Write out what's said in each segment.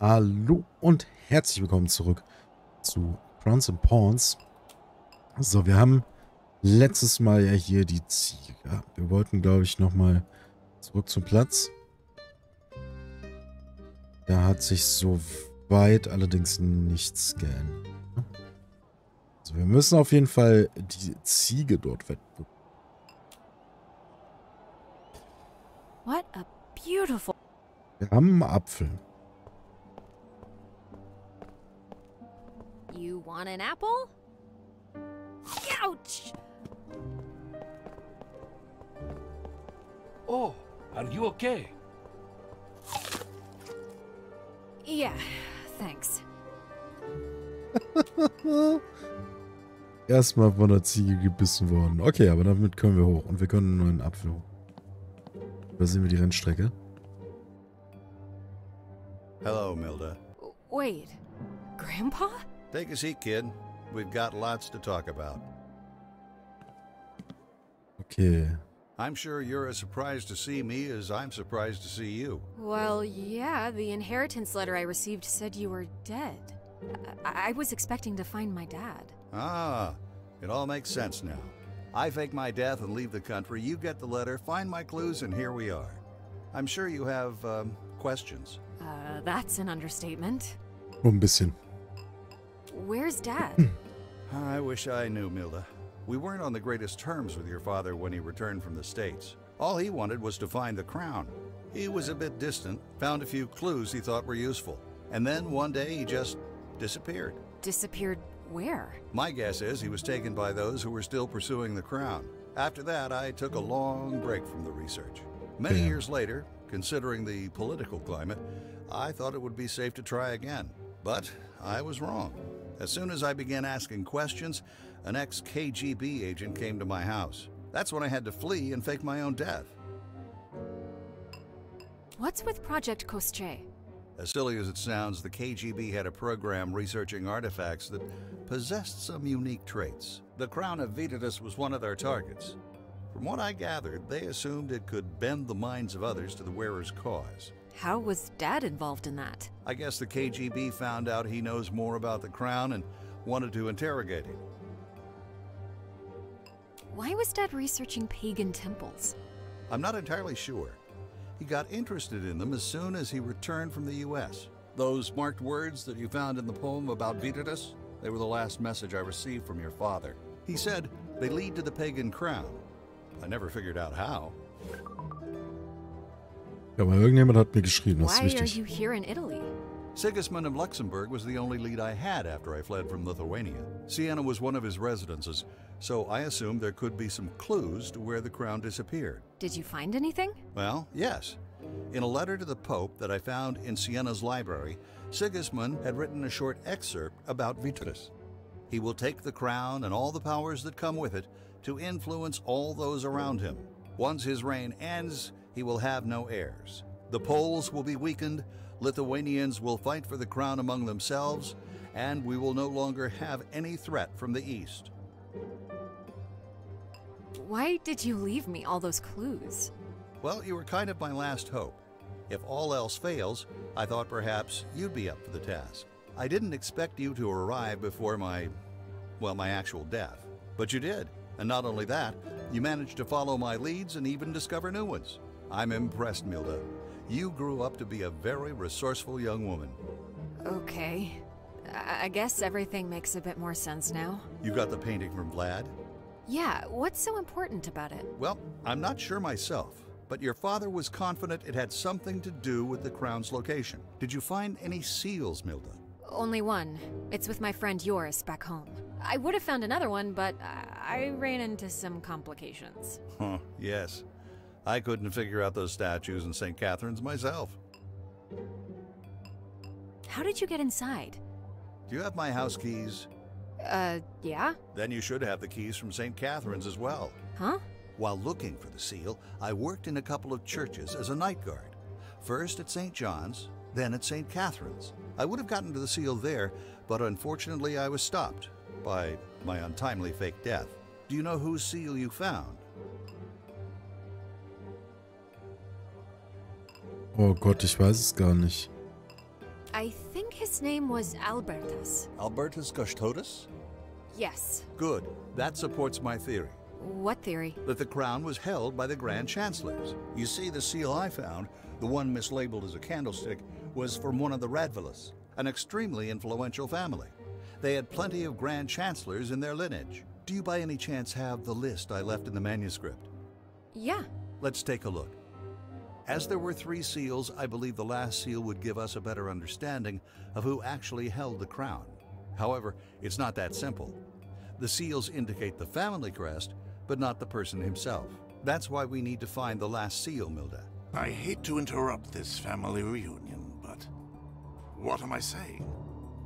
Hallo und herzlich willkommen zurück zu Crowns and Pawns. So, wir haben letztes Mal ja hier die Ziege gehabt. Wir wollten, glaube ich, nochmal zurück zum Platz. Da hat sich soweit allerdings nichts geändert. Also wir müssen auf jeden Fall die Ziege dort wettbewerben. What a beautiful... Wir haben einen Apfel. You want an apple? Ouch! Oh, are you okay? Yeah, thanks. Erstmal von der Ziege gebissen worden. Okay, aber damit können wir hoch. Und wir können nur einen Apfel hoch. Da sehen wir die Rennstrecke. Hello, Milda. Wait, Grandpa? Take a seat, kid. We've got lots to talk about. Okay. I'm sure you're as surprised to see me as I'm surprised to see you. Well, yeah, the inheritance letter I received said you were dead. I was expecting to find my dad. Ah, it all makes sense now. I fake my death and leave the country, you get the letter, find my clues, and here we are. I'm sure you have, questions. That's an understatement. Ein bisschen. Where's Dad? I wish I knew, Milda. We weren't on the greatest terms with your father when he returned from the States. All he wanted was to find the crown. He was a bit distant, found a few clues he thought were useful. And then one day he just disappeared. Disappeared where? My guess is he was taken by those who were still pursuing the crown. After that, I took a long break from the research. Many years later, considering the political climate, I thought it would be safe to try again. But I was wrong. As soon as I began asking questions, an ex-KGB agent came to my house. That's when I had to flee and fake my own death. What's with Project Kostche? As silly as it sounds, the KGB had a program researching artifacts that possessed some unique traits. The crown of Vitus was one of their targets. From what I gathered, they assumed it could bend the minds of others to the wearer's cause. How was Dad involved in that? I guess the KGB found out he knows more about the crown and wanted to interrogate him. Why was Dad researching pagan temples? I'm not entirely sure. He got interested in them as soon as he returned from the U.S. Those marked words that you found in the poem about Vitus, they were the last message I received from your father. He said they lead to the pagan crown. I never figured out how. Ja, aber irgendjemand hat mir geschrieben, das ist Why are wichtig. you here in Italy? Sigismund of Luxembourg was the only lead I had after I fled from Lithuania. Siena was one of his residences, so I assumed there could be some clues to where the crown disappeared. Did you find anything? Well, yes. In a letter to the Pope that I found in Siena's library, Sigismund had written a short excerpt about Vitus. He will take the crown and all the powers that come with it to influence all those around him. Once his reign ends, he will have no heirs. The Poles will be weakened, Lithuanians will fight for the crown among themselves, and we will no longer have any threat from the east. Why did you leave me all those clues? Well, you were kind of my last hope. If all else fails, I thought perhaps you'd be up for the task. I didn't expect you to arrive before my actual death. But you did. And not only that, you managed to follow my leads and even discover new ones. I'm impressed, Milda. You grew up to be a very resourceful young woman. Okay. I guess everything makes a bit more sense now. You got the painting from Vlad? Yeah, what's so important about it? Well, I'm not sure myself, but your father was confident it had something to do with the crown's location. Did you find any seals, Milda? Only one. It's with my friend Joris back home. I would have found another one, but I ran into some complications. Huh, yes. I couldn't figure out those statues in St. Catherine's myself. How did you get inside? Do you have my house keys? Yeah? Then you should have the keys from St. Catherine's as well. Huh? While looking for the seal, I worked in a couple of churches as a night guard. First at St. John's, then at St. Catherine's. I would have gotten to the seal there, but unfortunately I was stopped by my untimely fake death. Do you know whose seal you found? Oh Gott, ich weiß es gar nicht. I think his name was Albertus. Albertus Custodes? Yes. Good. That supports my theory. What theory? That the crown was held by the Grand Chancellors. You see, the seal I found, the one mislabeled as a candlestick, was from one of the Radvilas, an extremely influential family. They had plenty of Grand Chancellors in their lineage. Do you by any chance have the list I left in the manuscript? Yeah. Let's take a look. As there were 3 seals, I believe the last seal would give us a better understanding of who actually held the crown. However, it's not that simple. The seals indicate the family crest, but not the person himself. That's why we need to find the last seal, Milda. I hate to interrupt this family reunion, but what am I saying?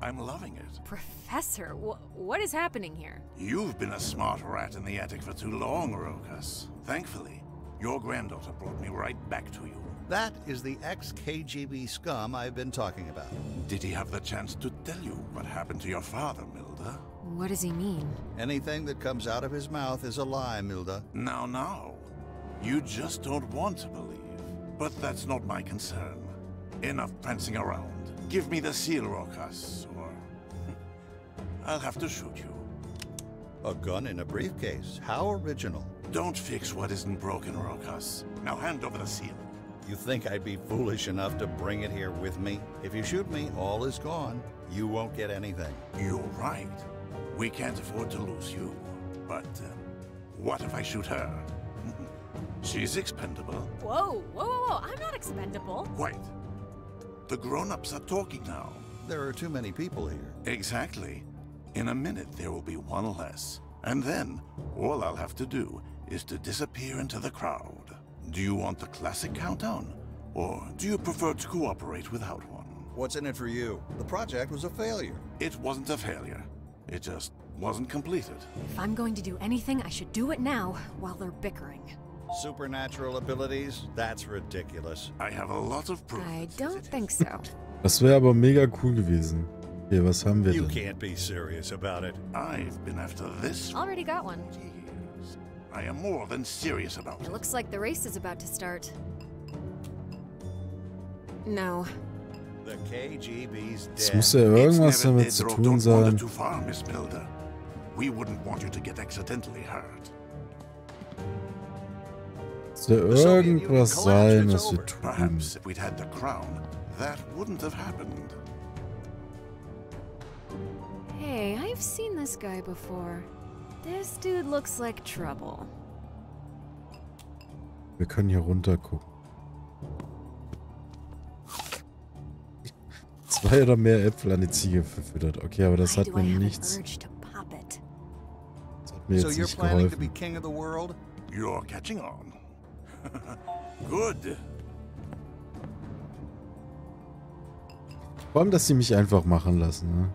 I'm loving it. Professor, what is happening here? You've been a smart rat in the attic for too long, Rokas. Thankfully, your granddaughter brought me right back to you. That is the ex-KGB scum I've been talking about. Did he have the chance to tell you what happened to your father, Milda? What does he mean? Anything that comes out of his mouth is a lie, Milda. Now. You just don't want to believe. But that's not my concern. Enough prancing around. Give me the seal, Rokas, or I'll have to shoot you. A gun in a briefcase. How original. Don't fix what isn't broken, Rokas. Now hand over the seal. You think I'd be foolish enough to bring it here with me? If you shoot me, all is gone. You won't get anything. You're right. We can't afford to lose you. But what if I shoot her? She's expendable. Whoa. I'm not expendable. Wait. The grown-ups are talking now. There are too many people here. Exactly. In a minute, there will be one less. And then, all I'll have to do is to disappear into the crowd. Do you want the classic countdown? Or do you prefer to cooperate without one? What's in it for you? The project was a failure. It wasn't a failure. It just wasn't completed. If I'm going to do anything, I should do it now, while they're bickering. Supernatural abilities? That's ridiculous. I have a lot of proof. I don't think so. Das wäre aber mega cool gewesen. Okay, was haben wir You denn? can't be serious about it. I've been after this for Already got one. years. I am more than serious about It it. looks like the race is about to start. No. The KGB's Es dead. muss ja irgendwas It's never damit dead, zu Ro. tun Don't wander sein. too far, Miss Milder. We wouldn't want you to get accidentally hurt. Es muss ja irgendwas sein, was wir tun. Perhaps if we'd had the crown, that wouldn't have happened. Hey, I've seen this guy before. This dude looks like trouble. Wir können hier runter gucken. 2 oder mehr Äpfel an die Ziege verfüttert. Okay, aber das Why hat do mir I have an nichts. urge to pop it? Das hat mir So jetzt you're nicht planning to be geholfen. king of the world? You're catching on. Good. Vor allem, dass sie mich einfach machen lassen, ne?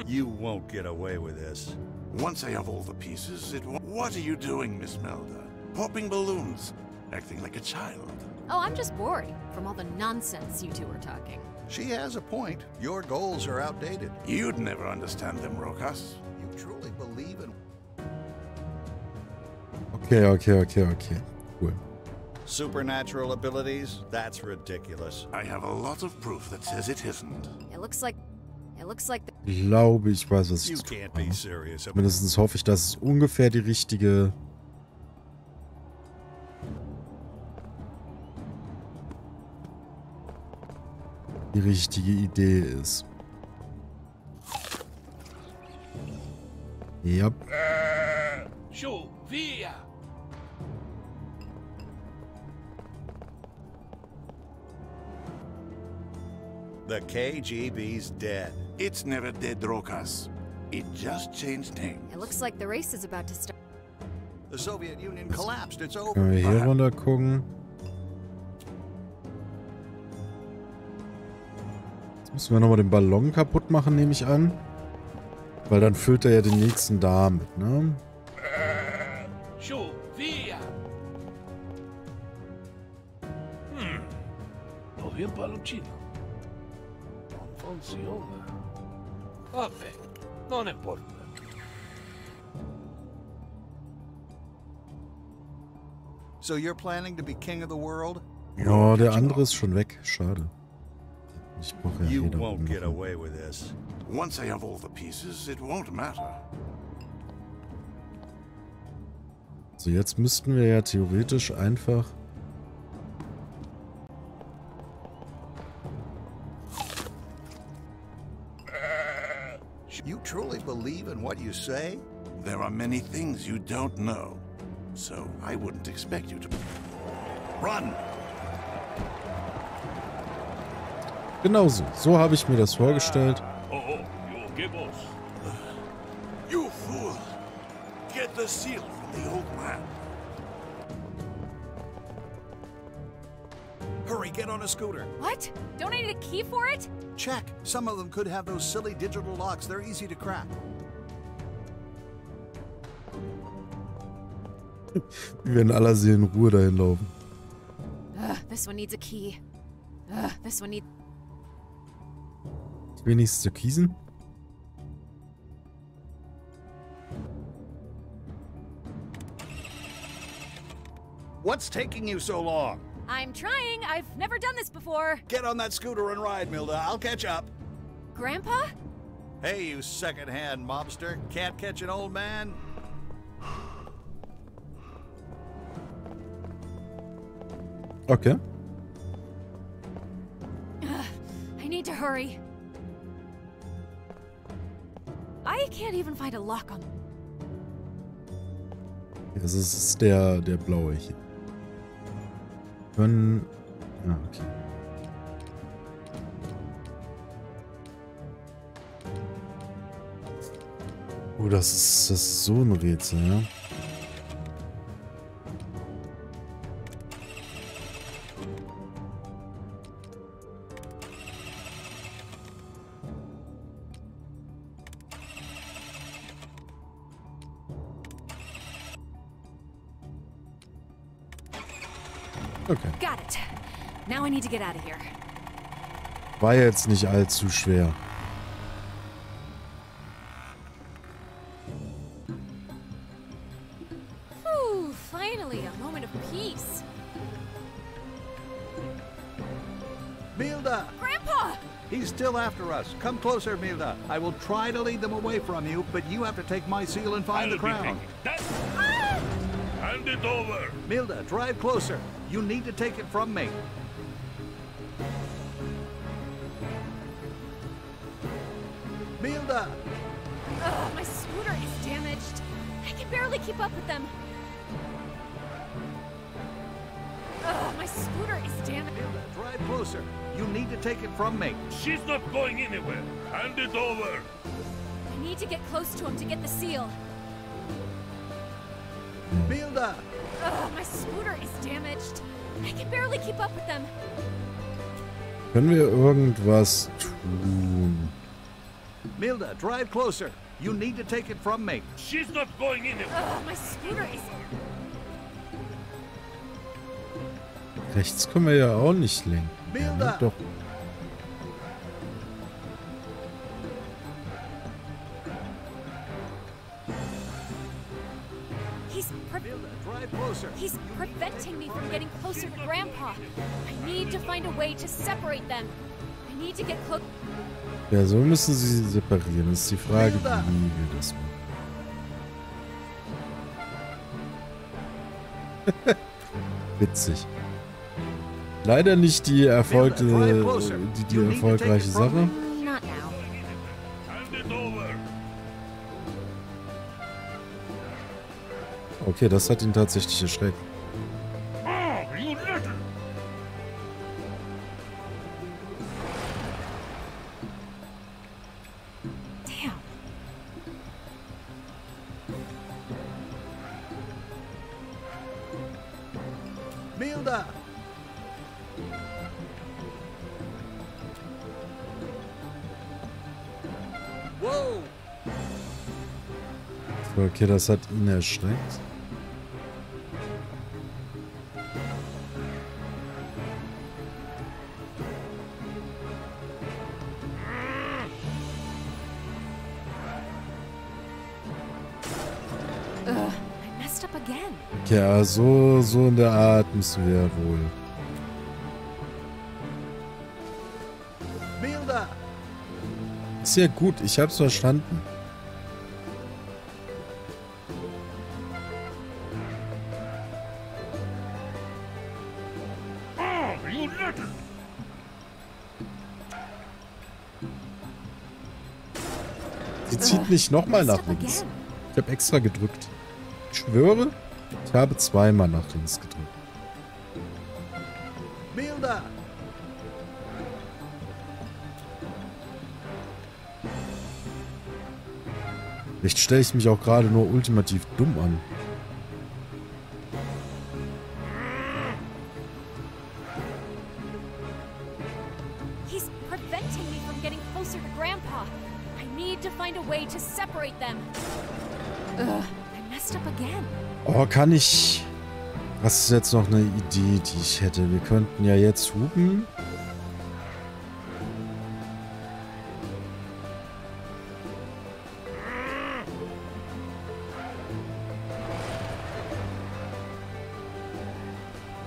You won't get away with this. Once I have all the pieces, it won't... What are you doing, Miss Melda? Popping balloons, acting like a child. Oh, I'm just bored from all the nonsense you two are talking. She has a point. Your goals are outdated. You'd never understand them, Rokas. You truly believe in Okay. Cool. supernatural abilities? That's ridiculous. I have a lot of proof that says it isn't. It looks like the Ich glaube, ich weiß, was ich You zu tun can't be habe. serious about it. Mindestens hoffe ich, dass es ungefähr die richtige... Idee ist. Ja. The KGB's dead. It's never dead, Rokas. It just changed names. it looks like the race is about to start. The Soviet Union collapsed. It's over. Können wir hier runter gucken. Jetzt müssen wir nochmal den Ballon kaputt machen, nehme ich an. Weil dann füllt er ja den nächsten da mit, ne? Lo vi un palloncino. Non funziona. Vabbè, Non importa. So you're planning to be king of the world? Ja, der andere ist schon weg. Schade. Ich brauche ja You jeder won't get noch. away with this. Once I have all the pieces, it won't matter. So, jetzt müssten wir ja theoretisch einfach... You truly believe in what you say? There are many things you don't know, so I wouldn't expect you to... Run! Genauso. So habe ich mir das vorgestellt. Oh, you okay, boss? You fool! Get the seal from the old man. Hurry, get on a scooter. What? Don't I need a key for it? Check. Some of them could have those silly digital locks. They're easy to crack. Wir werden aller Seelen in Ruhe dahin laufen. This one needs a key. This one needs... Wenigstens zu kiesen. What's taking you so long? I'm trying. I've never done this before. Get on that scooter and ride, Milda. I'll catch up. Grandpa? Hey, you second-hand mobster. Can't catch an old man? Okay. I need to hurry. I can't even find a lock on... Das ist der blaue hier. Können... Ah, okay. Oh, das ist so ein Rätsel, ja. Okay. Got it. Now I need to get out of here. War jetzt nicht allzu schwer. Whew, finally a moment of peace. Milda! Grandpa! He's still after us. Come closer, Milda. I will try to lead them away from you, but you have to take my seal and find the crown. Hand it over. Milda, drive closer. You need to take it from me. Milda! Ugh, my scooter is damaged. I can barely keep up with them. Ugh, my scooter is damaged. Milda, drive closer. You need to take it from me. She's not going anywhere. Hand it over. I need to get close to him to get the seal. Milda! Ugh, my scooter is damaged. I can barely keep up with them. Können wir irgendwas tun? Milda, drive closer. You need to take it from me. She's not going anywhere. Ugh, my scooter is... Rechts können wir ja auch nicht lenken. Ja, Milda! doch. Milda, drive closer. He's preventing me from getting closer to Grandpa. I need to find a way to separate them. I need to get close. Ja, so müssen sie separieren. Das ist die Frage, wie wir das machen. Witzig. Leider nicht die erfolgreiche Sache. Not now. Hand it over. Okay, das hat ihn tatsächlich erschreckt. Oh, you little. Damn. Milda! Whoa! Okay, das hat ihn erschreckt. I messed up again. Ja, so in der Art müssen wir wohl. Bilder! Ist ja gut, ich hab's verstanden. Oh, you little! Sie zieht nicht nochmal nach links. Ich habe extra gedrückt. Ich schwöre, ich habe zweimal nach links gedrückt. Bilder! Vielleicht stelle ich mich auch gerade nur ultimativ dumm an. He's preventing me from getting closer to Grandpa. I need to find a way to separate them. I messed up again. Oh, kann ich... Was ist jetzt noch eine Idee, die ich hätte? Wir könnten ja jetzt hupen.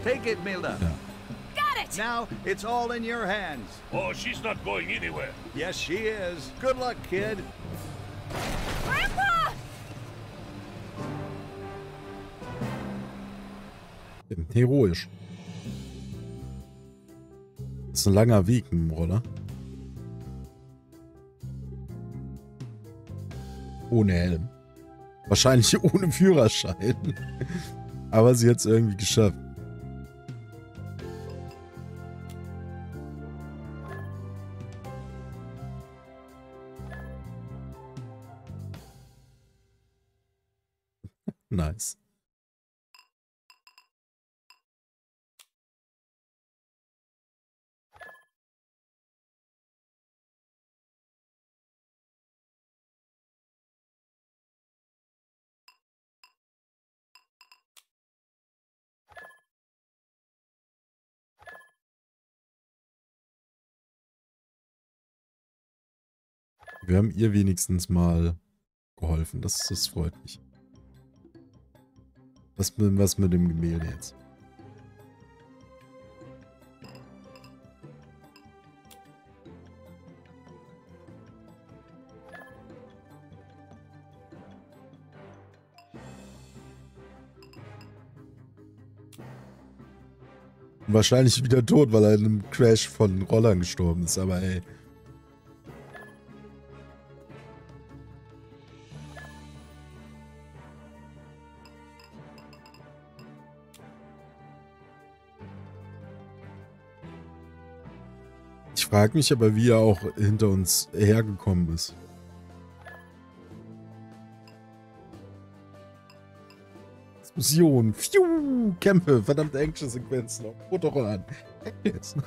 Take it, Milda. Ja. Got it! Now it's all in your hands. Oh, she's not going anywhere. Yes, she is. Good luck, kid. Grandpa! Heroisch. Das ist ein langer Weg mit dem Roller. Ohne Helm. Wahrscheinlich ohne Führerschein. Aber sie hat es irgendwie geschafft. Nice. Wir haben ihr wenigstens mal geholfen. Das freut mich. Was mit dem Gemälde jetzt? Wahrscheinlich wieder tot, weil er in einem Crash von Rollern gestorben ist, aber ey. Ich frage mich aber, wie er auch hinter uns hergekommen ist. Explosion, Pfiuh, Kämpfe, verdammte Action-Sequenzen auf Motorrollern. Jetzt.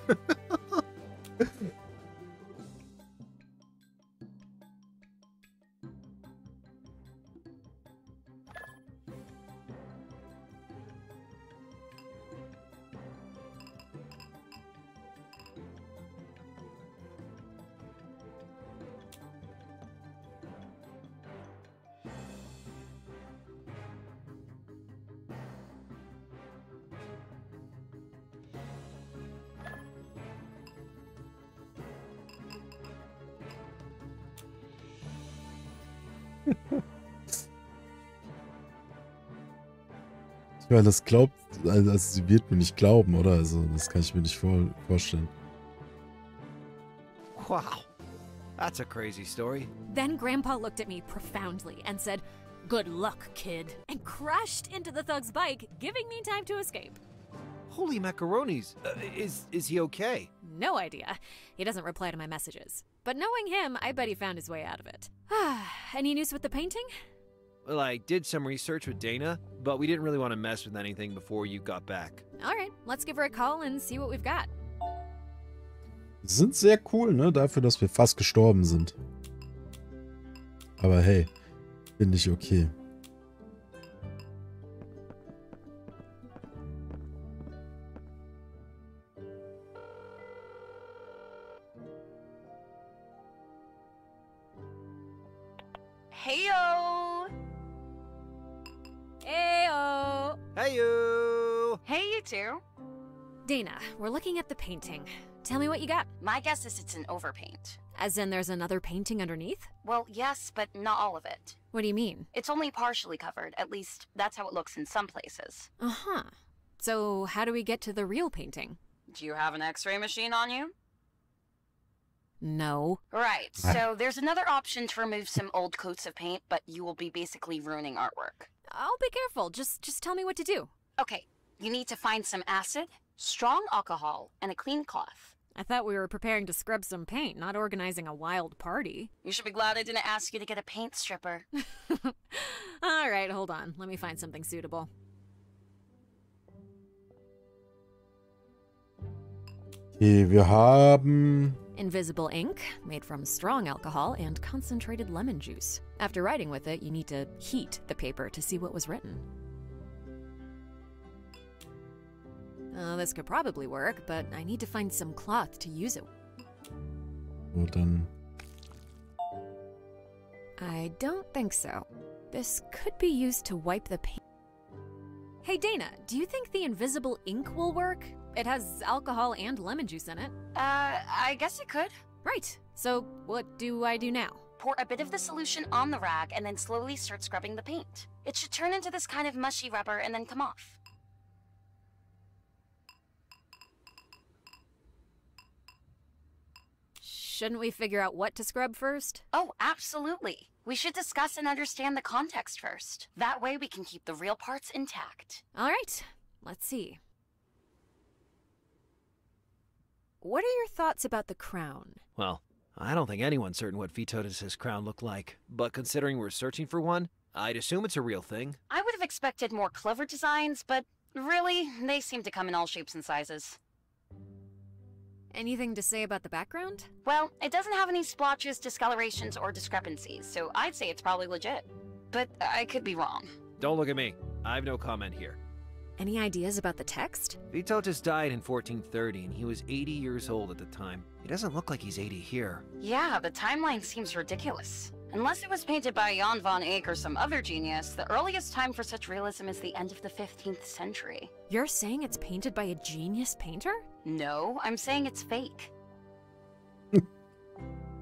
Ich meine, das glaubt, also sie wird mir nicht glauben, oder? Also, das kann ich mir nicht vorstellen. Wow, that's a crazy story. Then Grandpa looked at me profoundly and said, "Good luck, kid," and crashed into the thug's bike, giving me time to escape. Holy macaronis. Is he okay? No idea. He doesn't reply to my messages. But knowing him, I bet he found his way out of it. Any news with the painting? Well, I did some research with Dana, but we didn't really want to mess with anything before you got back. All right, let's give her a call and see what we've got. Sind sehr cool, ne? Dafür, dass wir fast gestorben sind. Aber hey, finde ich okay. Heyo! Hey, you! Hey, you two. Dana, we're looking at the painting. Tell me what you got. My guess is it's an overpaint. As in there's another painting underneath? Well, yes, but not all of it. What do you mean? It's only partially covered. At least, that's how it looks in some places. Uh-huh. So how do we get to the real painting? Do you have an x-ray machine on you? No. Right, so there's another option to remove some old coats of paint, but you will be basically ruining artwork. I'll be careful. Just tell me what to do. Okay, you need to find some acid, strong alcohol, and a clean cloth. I thought we were preparing to scrub some paint, not organizing a wild party. You should be glad I didn't ask you to get a paint stripper. All right, hold on. Let me find something suitable. Okay, wir haben... Invisible ink, made from strong alcohol and concentrated lemon juice. After writing with it, you need to heat the paper to see what was written. This could probably work, but I need to find some cloth to use it. So, dann... I don't think so. This could be used to wipe the paint. Hey Dana, do you think the invisible ink will work? It has alcohol and lemon juice in it. I guess it could. Right. So what do I do now? Pour a bit of the solution on the rag and then slowly start scrubbing the paint. It should turn into this kind of mushy rubber and then come off. Shouldn't we figure out what to scrub first? Oh, absolutely. We should discuss and understand the context first. That way we can keep the real parts intact. All right, let's see. What are your thoughts about the crown? Well, I don't think anyone's certain what Vitotis' crown looked like, but considering we're searching for one, I'd assume it's a real thing. I would have expected more clever designs, but really, they seem to come in all shapes and sizes. Anything to say about the background? Well, it doesn't have any splotches, discolorations, or discrepancies, so I'd say it's probably legit. But I could be wrong. Don't look at me. I have no comment here. Any ideas about the text? Vitotis died in 1430, and he was 80 years old at the time. He doesn't look like he's 80 here. Yeah, the timeline seems ridiculous. Unless it was painted by Jan van Eyck or some other genius, the earliest time for such realism is the end of the 15th century. You're saying it's painted by a genius painter? No, I'm saying it's fake.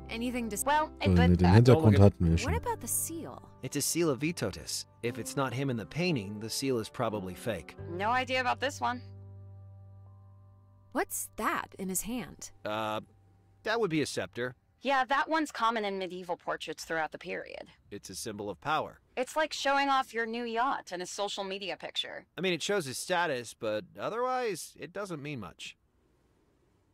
Anything to... Well, Den but... Hintergrund hatten wir What schon. about the seal? It's a seal of Vitotis. If it's not him in the painting, the seal is probably fake. No idea about this one. What's that in his hand? That would be a scepter. Yeah, that one's common in medieval portraits throughout the period. It's a symbol of power. It's like showing off your new yacht in a social media picture. I mean, it shows his status, but otherwise, it doesn't mean much.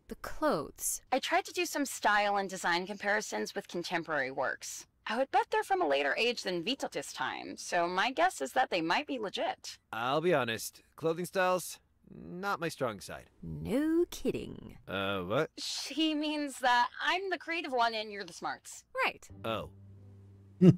The clothes. I tried to do some style and design comparisons with contemporary works. I would bet they're from a later age than Vitotis' time, so my guess is that they might be legit. I'll be honest. Clothing styles, not my strong side. No kidding. What? She means that I'm the creative one and you're the smarts. Right. Oh. What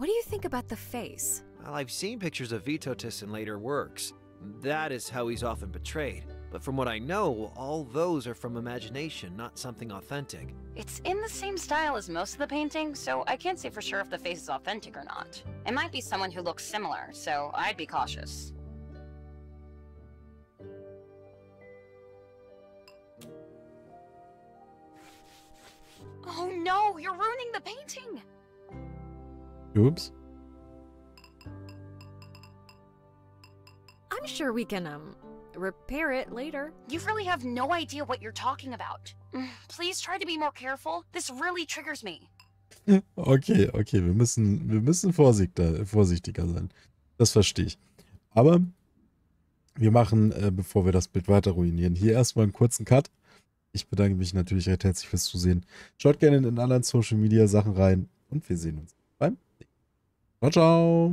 do you think about the face? Well, I've seen pictures of Vitotis in later works. That is how he's often portrayed. But from what I know, all those are from imagination, not something authentic. It's in the same style as most of the painting, so I can't say for sure if the face is authentic or not. It might be someone who looks similar, so I'd be cautious. Oh no, you're ruining the painting! Oops. I'm sure we can, repair it later. You really have no idea what you're talking about. Please try to be more careful. This really triggers me. Okay, wir müssen vorsichtiger sein. Das verstehe ich. Aber wir machen, bevor wir das Bild weiter ruinieren, hier erstmal einen kurzen Cut. Ich bedanke mich natürlich recht herzlich fürs Zusehen. Schaut gerne in den anderen Social Media Sachen rein und wir sehen uns beim nächsten Mal. Ciao, ciao.